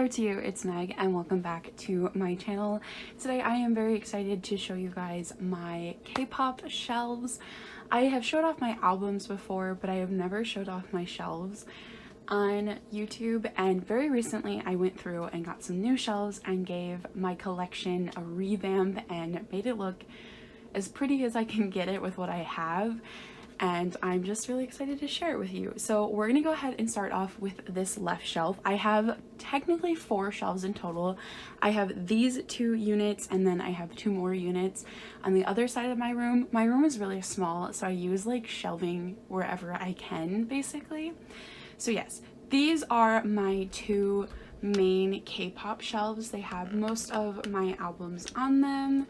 Hello to you, it's Meg and welcome back to my channel. Today I am very excited to show you guys my K-pop shelves. I have showed off my albums before, but I have never showed off my shelves on YouTube, and very recently I went through and got some new shelves and gave my collection a revamp and made it look as pretty as I can get it with what I have. And I'm just really excited to share it with you. So we're gonna go ahead and start off with this left shelf. I have technically 4 shelves in total. I have these 2 units and then I have 2 more units on the other side of my room. My room is really small, so I use like shelving wherever I can basically. So yes, these are my 2 main K-pop shelves. They have most of my albums on them.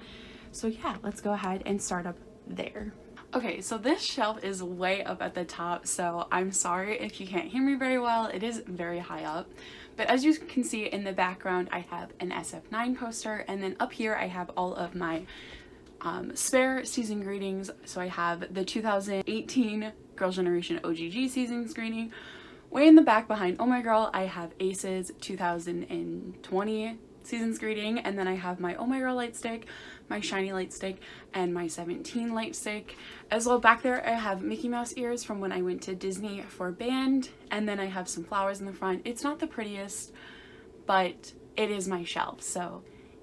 So yeah, let's go ahead and start up there. Okay, so this shelf is way up at the top, so I'm sorry if you can't hear me very well. It is very high up. But as you can see in the background, I have an SF9 poster, and then up here I have all of my spare season greetings. So I have the 2018 Girls' Generation OGG season screening. Way in the back behind Oh My Girl, I have A.C.E 2020 season's greeting, and then I have my Oh My Girl light stick, my SHINee light stick, and my 17 light stick. As well, back there I have Mickey Mouse ears from when I went to Disney for band, and then I have some flowers in the front. It's not the prettiest, but it is my shelf, so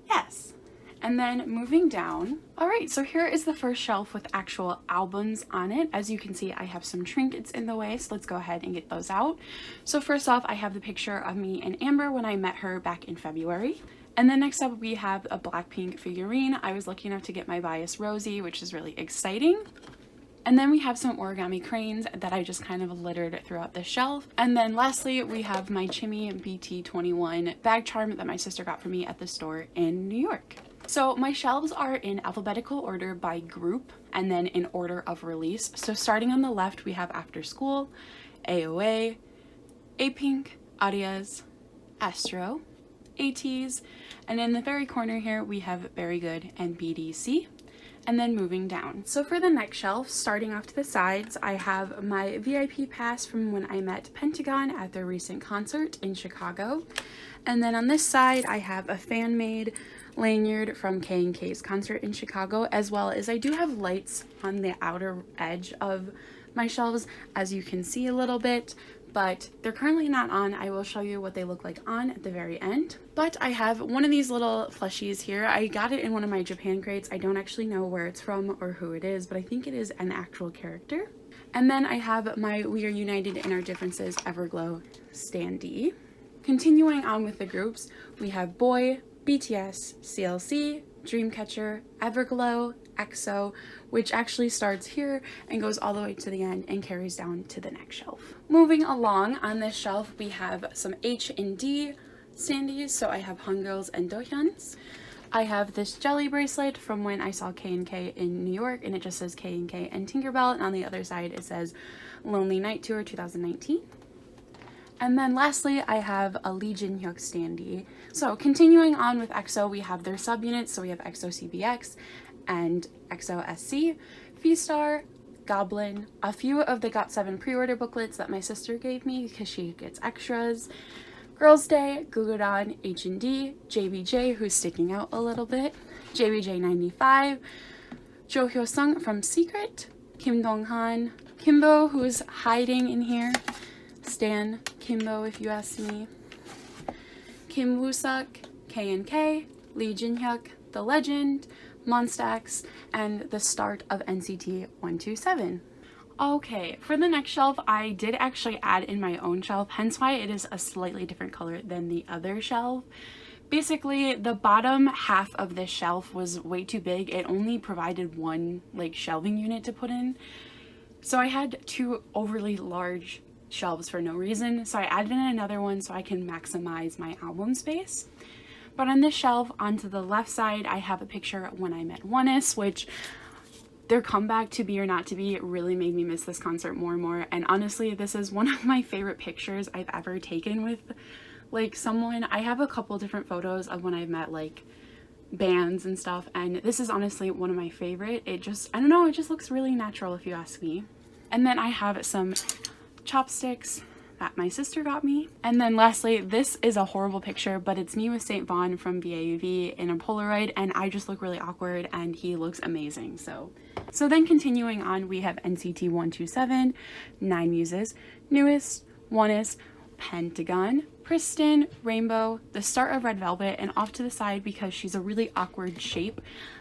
yes. And then moving down, alright, so here is the first shelf with actual albums on it. As you can see, I have some trinkets in the way, so let's go ahead and get those out. So first off, I have the picture of me and Amber when I met her back in February. And then next up we have a Blackpink figurine. I was lucky enough to get my bias Rosie, which is really exciting. And then we have some origami cranes that I just kind of littered throughout the shelf. And then lastly, we have my Chimmy BT21 bag charm that my sister got for me at the store in New York. So my shelves are in alphabetical order by group and then in order of release. So starting on the left, we have After School, AOA, A-Pink, Areia's, Astro, ATEEZ, and in the very corner here we have Very Good and BDC. And then moving down. So for the next shelf, starting off to the sides, I have my VIP pass from when I met Pentagon at their recent concert in Chicago. And then on this side, I have a fan-made lanyard from K&K's concert in Chicago, as well as I do have lights on the outer edge of my shelves, as you can see a little bit, but they're currently not on. I will show you what they look like on at the very end. But I have one of these little plushies here. I got it in one of my Japan crates. I don't actually know where it's from or who it is, but I think it is an actual character. And then I have my We Are United in Our Differences Everglow standee. Continuing on with the groups, we have Boy, BTS, CLC, Dreamcatcher, Everglow, EXO, which actually starts here and goes all the way to the end and carries down to the next shelf. Moving along on this shelf, we have some H and D standees. So I have Hungirls and Dohyuns. I have this jelly bracelet from when I saw K&K in New York, and it just says K&K and Tinkerbell, and on the other side it says Lonely Night Tour 2019. And then lastly, I have a Lee Jin-hyuk standee. So continuing on with EXO, we have their subunits. So we have EXO CBX and EXO SC, V-Star, Goblin, a few of the GOT7 pre-order booklets that my sister gave me because she gets extras, Girls' Day, Gugudan, H&D, JBJ, who's sticking out a little bit, JBJ95, Jo Hyo-sung from Secret, Kim Dong-han, Kimbo, who's hiding in here, Stan Kimbo if you ask me, Kim Woo-suk, K&K, Lee Jin-hyuk, The Legend, Monstax, and the start of NCT 127. Okay, for the next shelf, I did actually add in my own shelf, hence why it is a slightly different color than the other shelf. Basically, the bottom half of this shelf was way too big. It only provided one like shelving unit to put in. So I had 2 overly large shelves for no reason. So I added in another one so I can maximize my album space. But on this shelf, onto the left side, I have a picture when I met ONEUS, which their comeback To Be or Not to Be really made me miss this concert more and more. And honestly, this is one of my favorite pictures I've ever taken with like someone. I have a couple different photos of when I've met like bands and stuff, and this is honestly one of my favorite. It just, I don't know, it just looks really natural if you ask me. And then I have some chopsticks that my sister got me. And then lastly, this is a horrible picture, but it's me with St. Vaughn from BAUV in a Polaroid, and I just look really awkward and he looks amazing. So then continuing on, we have NCT 127, 9 Muses, Newest, Onest, Pentagon, Kristen, Rainbow, the start of Red Velvet, and off to the side because she's a really awkward shape,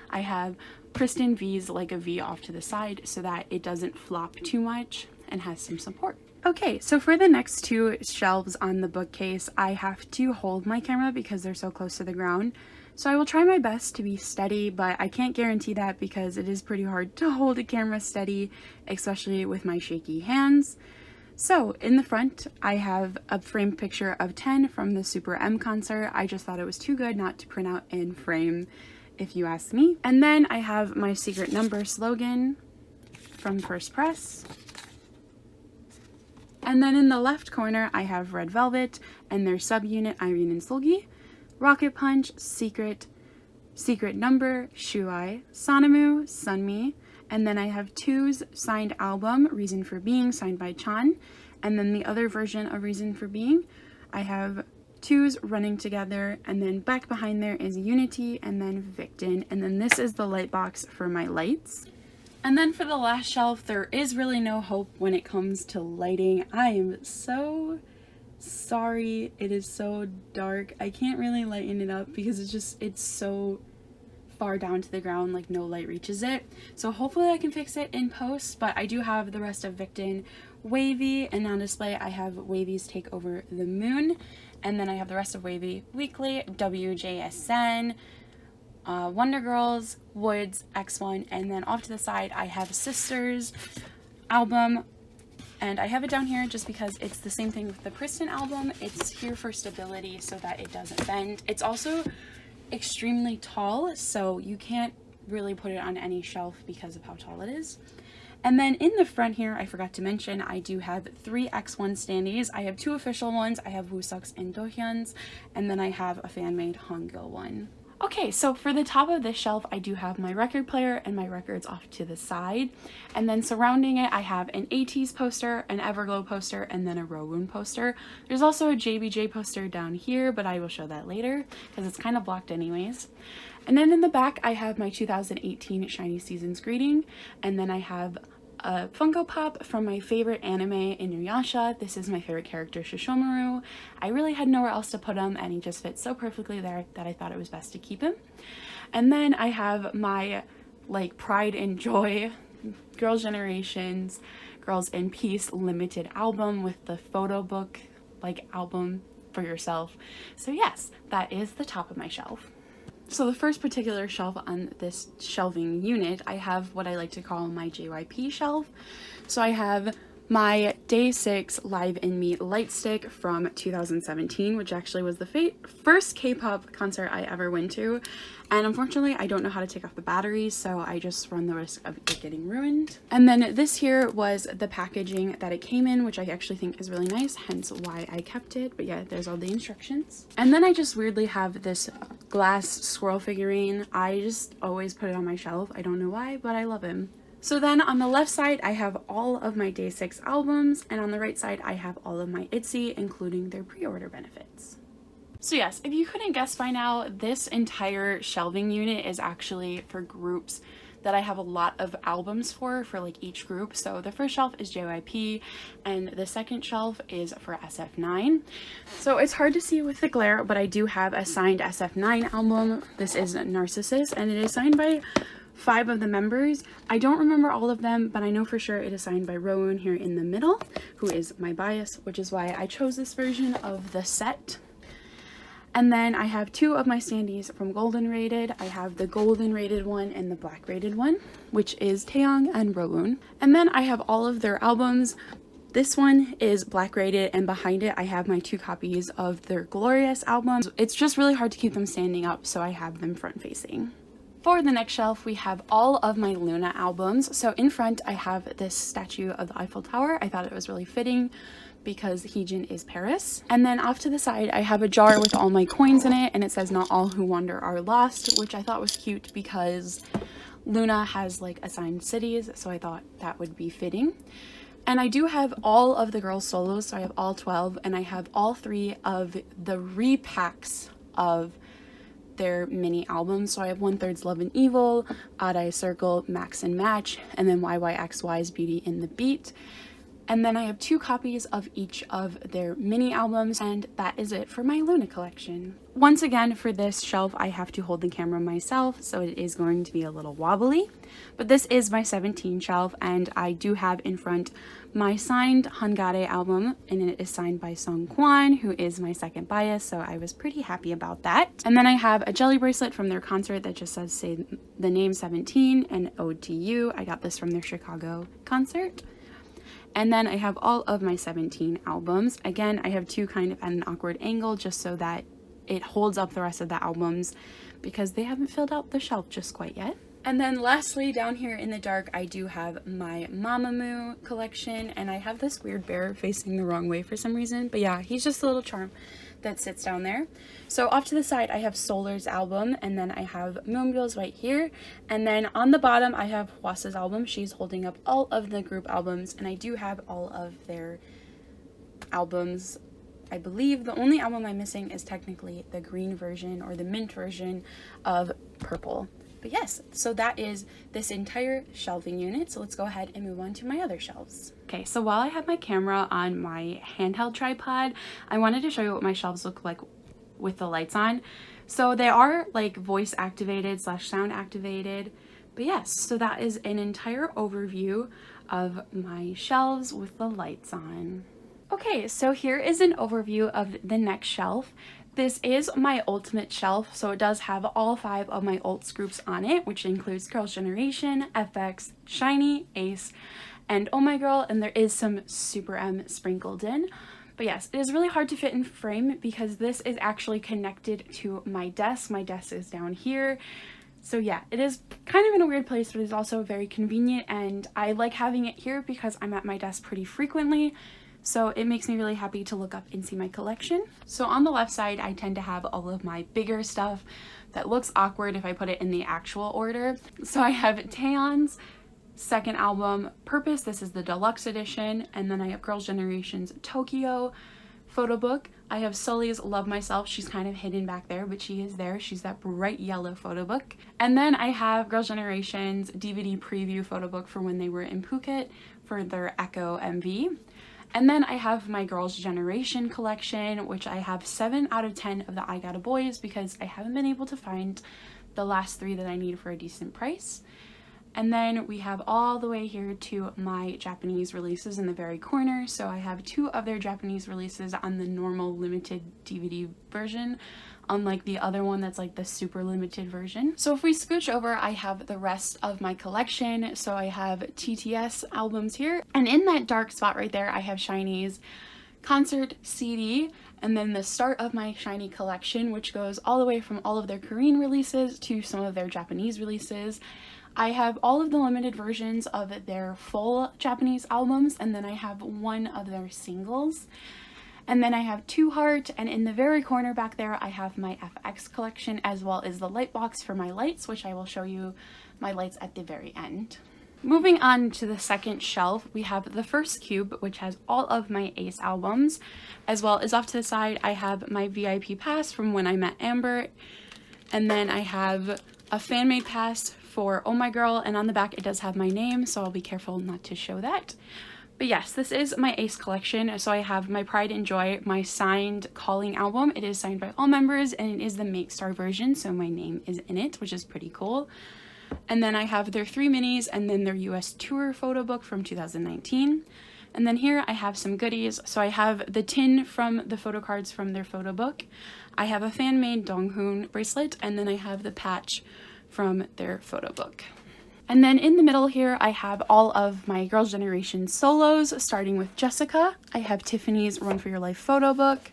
I have Kristen V's like a V off to the side so that it doesn't flop too much and has some support. Okay, so for the next 2 shelves on the bookcase, I have to hold my camera because they're so close to the ground. So I will try my best to be steady, but I can't guarantee that because it is pretty hard to hold a camera steady, especially with my shaky hands. So in the front, I have a framed picture of 10 from the Super M concert. I just thought it was too good not to print out and frame, if you ask me. And then I have my secret number slogan from First Press. And then in the left corner, I have Red Velvet and their subunit Irene and Solgi, Rocket Punch, Secret Number, Shuai, Sonamu, Sunmi, and then I have 2's signed album, Reason for Being, signed by Chan, and then the other version of Reason for Being, I have 2's Running Together, and then back behind there is Unity, and then Victon, and then this is the light box for my lights. And then for the last shelf, there is really no hope when it comes to lighting. I am so sorry, it is so dark. I can't really lighten it up because it's so far down to the ground, like no light reaches it. So hopefully I can fix it in post, but I do have the rest of Victon Wavy, and on display I have Wavy's Take Over the Moon, and then I have the rest of Wavy Weekly, WJSN, Wonder Girls, Woods, X1, and then off to the side I have Sisters album, and I have it down here just because it's the same thing with the Kristen album. It's here for stability so that it doesn't bend. It's also extremely tall, so you can't really put it on any shelf because of how tall it is. And then in the front here, I forgot to mention, I do have 3 X1 standees. I have 2 official ones. I have Woosuk's and Dohyun's, and then I have a fan-made Hangul one. Okay, so for the top of this shelf, I do have my record player and my records off to the side. And then surrounding it, I have an ATEEZ poster, an Everglow poster, and then a Rowoon poster. There's also a JBJ poster down here, but I will show that later because it's kind of blocked anyways. And then in the back, I have my 2018 SHINee Seasons greeting, and then I have a Funko Pop from my favorite anime, Inuyasha. This is my favorite character, Shishomaru. I really had nowhere else to put him, and he just fits so perfectly there that I thought it was best to keep him. And then I have my like Pride and Joy Girls' Generations Girls in Peace limited album with the photo book like album for yourself. So yes, that is the top of my shelf. So the first particular shelf on this shelving unit, I have what I like to call my JYP shelf. So I have my Day 6 Live in Me light stick from 2017, which actually was the first K-pop concert I ever went to. And unfortunately, I don't know how to take off the batteries, so I just run the risk of it getting ruined. And then this here was the packaging that it came in, which I actually think is really nice, hence why I kept it. But yeah, there's all the instructions. And then I just weirdly have this glass squirrel figurine. I just always put it on my shelf. I don't know why, but I love him. So then on the left side, I have all of my Day 6 albums, and on the right side, I have all of my ITZY, including their pre-order benefits. So yes, if you couldn't guess by now, this entire shelving unit is actually for groups that I have a lot of albums for like each group. So the first shelf is JYP, and the second shelf is for SF9. So it's hard to see with the glare, but I do have a signed SF9 album. This is Narcissus, and it is signed by 5 of the members. I don't remember all of them, but I know for sure it is signed by Rowoon here in the middle, who is my bias, which is why I chose this version of the set. And then I have 2 of my standees from Golden Rated. I have the Golden Rated one and the Black Rated one, which is Taeyong and Rowoon. And then I have all of their albums. This one is Black Rated, and behind it I have my 2 copies of their Glorious albums. It's just really hard to keep them standing up, so I have them front facing. For the next shelf, we have all of my Loona albums. So in front, I have this statue of the Eiffel Tower. I thought it was really fitting because Heejin is Paris. And then off to the side, I have a jar with all my coins in it, and it says "Not all who wander are lost," which I thought was cute because Loona has like assigned cities, so I thought that would be fitting. And I do have all of the girls' solos, so I have all 12, and I have all 3 of the repacks of their mini albums. So I have 1/3's Love and Evil, Odd Eye Circle, Max and Match, and then YYXY's Beauty in the Beat. And then I have 2 copies of each of their mini albums, and that is it for my Loona collection. Once again, for this shelf, I have to hold the camera myself, so it is going to be a little wobbly. But this is my 17 shelf, and I do have in front my signed Hangare album, and it is signed by Sung Kwan, who is my second bias, so I was pretty happy about that. And then I have a jelly bracelet from their concert that just says say the name 17 and Ode to You. I got this from their Chicago concert. And then I have all of my 17 albums. Again, I have 2 kind of at an awkward angle just so that it holds up the rest of the albums because they haven't filled out the shelf just quite yet. And then lastly, down here in the dark, I do have my Mamamoo collection, and I have this weird bear facing the wrong way for some reason, but yeah, he's just a little charm that sits down there. So off to the side, I have Solar's album, and then I have Moonbill's right here, and then on the bottom, I have Hwasa's album. She's holding up all of the group albums, and I do have all of their albums. I believe the only album I'm missing is technically the green version or the mint version of Purple. But yes, so that is this entire shelving unit. So let's go ahead and move on to my other shelves. Okay, so while I have my camera on my handheld tripod, I wanted to show you what my shelves look like with the lights on. So they are like voice activated / sound activated. But yes, so that is an entire overview of my shelves with the lights on. Okay, so here is an overview of the next shelf. This is my ultimate shelf, so it does have all 5 of my ults groups on it, which includes Girls' Generation, FX, SHINee, A.C.E, and Oh My Girl, and there is some Super M sprinkled in. But yes, it is really hard to fit in frame because this is actually connected to my desk. My desk is down here. So yeah, it is kind of in a weird place, but it's also very convenient, and I like having it here because I'm at my desk pretty frequently. So it makes me really happy to look up and see my collection. So on the left side, I tend to have all of my bigger stuff that looks awkward if I put it in the actual order. So I have Taeyeon's second album, Purpose. This is the deluxe edition. And then I have Girls' Generation's Tokyo photo book. I have Sully's Love Myself. She's kind of hidden back there, but she is there. She's that bright yellow photo book. And then I have Girls' Generation's DVD preview photo book for when they were in Phuket for their Echo MV. And then I have my Girls' Generation collection, which I have 7 out of 10 of the I Gotta Boys because I haven't been able to find the last 3 that I need for a decent price. And then we have all the way here to my Japanese releases in the very corner. So I have 2 of their Japanese releases on the normal limited DVD version, unlike the other one that's like the super limited version. So if we scooch over, I have the rest of my collection. So I have TTS albums here, and in that dark spot right there, I have SHINee's concert CD, and then the start of my SHINee collection, which goes all the way from all of their Korean releases to some of their Japanese releases. I have all of the limited versions of their full Japanese albums, and then I have 1 of their singles. And then I have 2 Heart, and in the very corner back there, I have my FX collection, as well as the light box for my lights, which I will show you my lights at the very end. Moving on to the second shelf, we have the first cube, which has all of my A.C.E albums, as well as off to the side, I have my VIP pass from when I met Amber, and then I have a fan-made pass for Oh My Girl, and on the back it does have my name, so I'll be careful not to show that. But yes, this is my A.C.E collection. So I have my Pride and Joy, my signed Calling album. It is signed by all members, and it is the Make Star version, so my name is in it, which is pretty cool. And then I have their 3 minis and then their US tour photo book from 2019. And then here I have some goodies. So I have the tin from the photo cards from their photo book. I have a fan-made Donghoon bracelet, and then I have the patch from their photo book. And then in the middle here, I have all of my Girls' Generation solos, starting with Jessica. I have Tiffany's Run For Your Life photo book,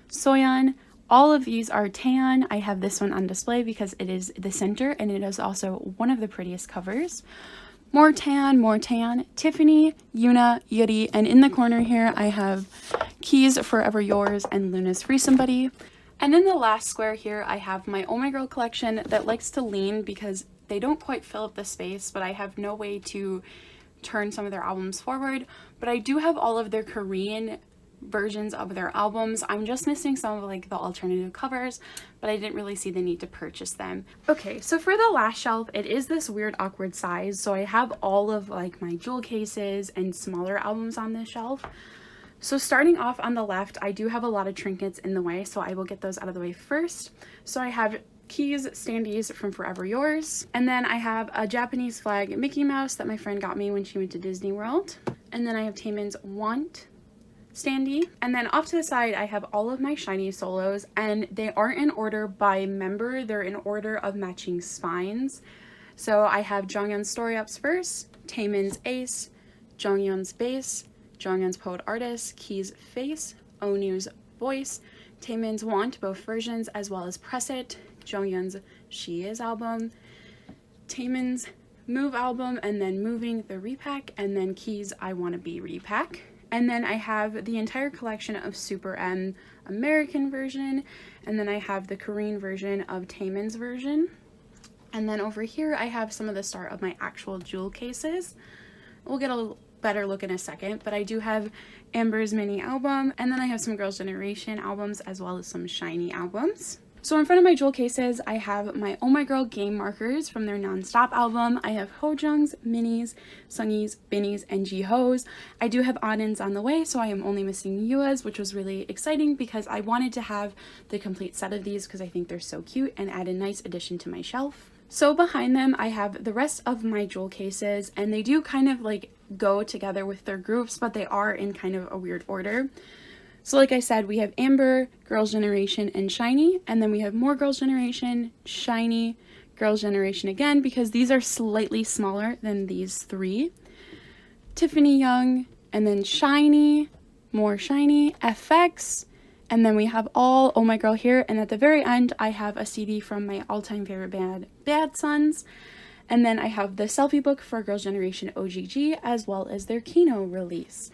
Soyeon. All of these are Taeyeon. I have this one on display because it is the center, and it is also one of the prettiest covers. More Taeyeon, Tiffany, Yoona, Yuri, and in the corner here, I have Key's Forever Yours and Loona's Free Somebody. And in the last square here, I have my Oh My Girl collection that likes to lean because they don't quite fill up the space, but I have no way to turn some of their albums forward, but I do have all of their Korean versions of their albums. I'm just missing some of like the alternative covers, but I didn't really see the need to purchase them. Okay, so for the last shelf, it is this weird awkward size, so I have all of like my jewel cases and smaller albums on this shelf. So starting off on the left, I do have a lot of trinkets in the way, so I will get those out of the way first. So I have keys standees from Forever Yours, and then I have a Japanese flag Mickey Mouse that my friend got me when she went to Disney World, and then I have Taemin's Want standee, and then off to the side I have all of my SHINee solos, and they aren't in order by member, they're in order of matching spines. So I have Jonghyun's Story Ups first, Taemin's Ace, Jonghyun's Bass, Jonghyun's Poet Artist, Key's Face, Onu's Voice, Taemin's Want, both versions, as well as Press It, Jonghyun's She Is album, Taemin's Move album, and then Moving the repack, and then Key's I Wanna Be repack. And then I have the entire collection of Super M American version, and then I have the Korean version of Taemin's version. And then over here I have some of the start of my actual jewel cases. We'll get a better look in a second, but I do have Amber's mini album, and then I have some Girls' Generation albums as well as some SHINee albums. So in front of my jewel cases, I have my Oh My Girl game markers from their Non-Stop album. I have Hojung's, Minis, Sunny's, Binny's, and Jiho's. I do have Audin's on the way, so I am only missing Yua's, which was really exciting because I wanted to have the complete set of these because I think they're so cute and add a nice addition to my shelf. So behind them, I have the rest of my jewel cases, and they do kind of like go together with their groups, but they are in kind of a weird order. So like I said, we have Amber, Girls' Generation, and SHINee, and then we have more Girls' Generation, SHINee, Girls' Generation again, because these are slightly smaller than these three. Tiffany Young, and then SHINee, more SHINee, FX, and then we have all Oh My Girl here, and at the very end, I have a CD from my all-time favorite band, Bad Sons, and then I have the selfie book for Girls' Generation OGG, as well as their Kino release.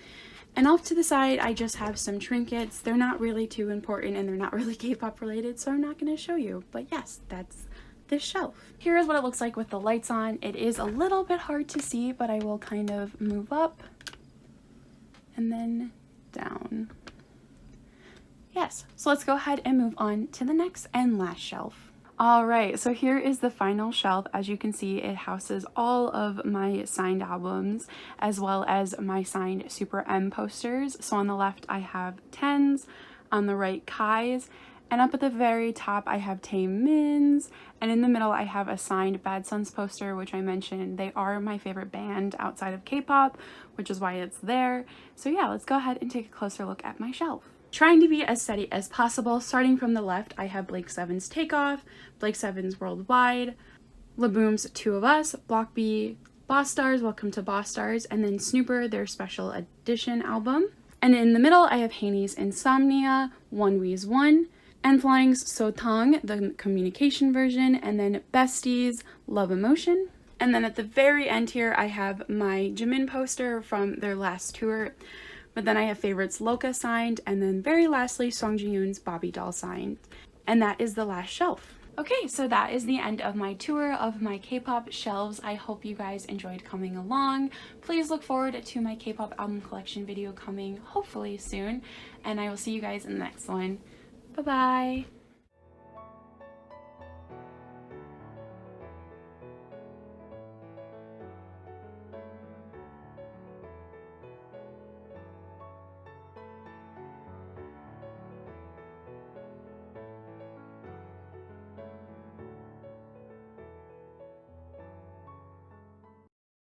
And off to the side, I just have some trinkets. They're not really too important and they're not really K-pop related, so I'm not going to show you. But yes, that's this shelf. Here is what it looks like with the lights on. It is a little bit hard to see, but I will kind of move up and then down. Yes, so let's go ahead and move on to the next and last shelf. Alright, so here is the final shelf. As you can see, it houses all of my signed albums as well as my signed Super M posters. So on the left I have Tens, on the right Kai's, and up at the very top I have Taemin's, and in the middle I have a signed Bad Sons poster, which I mentioned they are my favorite band outside of K-pop, which is why it's there. So yeah, let's go ahead and take a closer look at my shelf. Trying to be as steady as possible, starting from the left, I have Blake Seven's Takeoff, Blake Seven's Worldwide, Laboom's Two of Us, Block B, Boss Stars, Welcome to Boss Stars, and then Snooper, their special edition album. And in the middle, I have Haney's Insomnia, One We's One, and Flying's So Tong, the communication version, and then Besties, Love Emotion. And then at the very end here, I have my Jimin poster from their last tour. But then I have Favorites Loca signed, and then very lastly, Song Ji-yoon's Bobby Doll signed. And that is the last shelf. Okay, so that is the end of my tour of my K-pop shelves. I hope you guys enjoyed coming along. Please look forward to my K-pop album collection video coming hopefully soon, and I will see you guys in the next one. Bye-bye!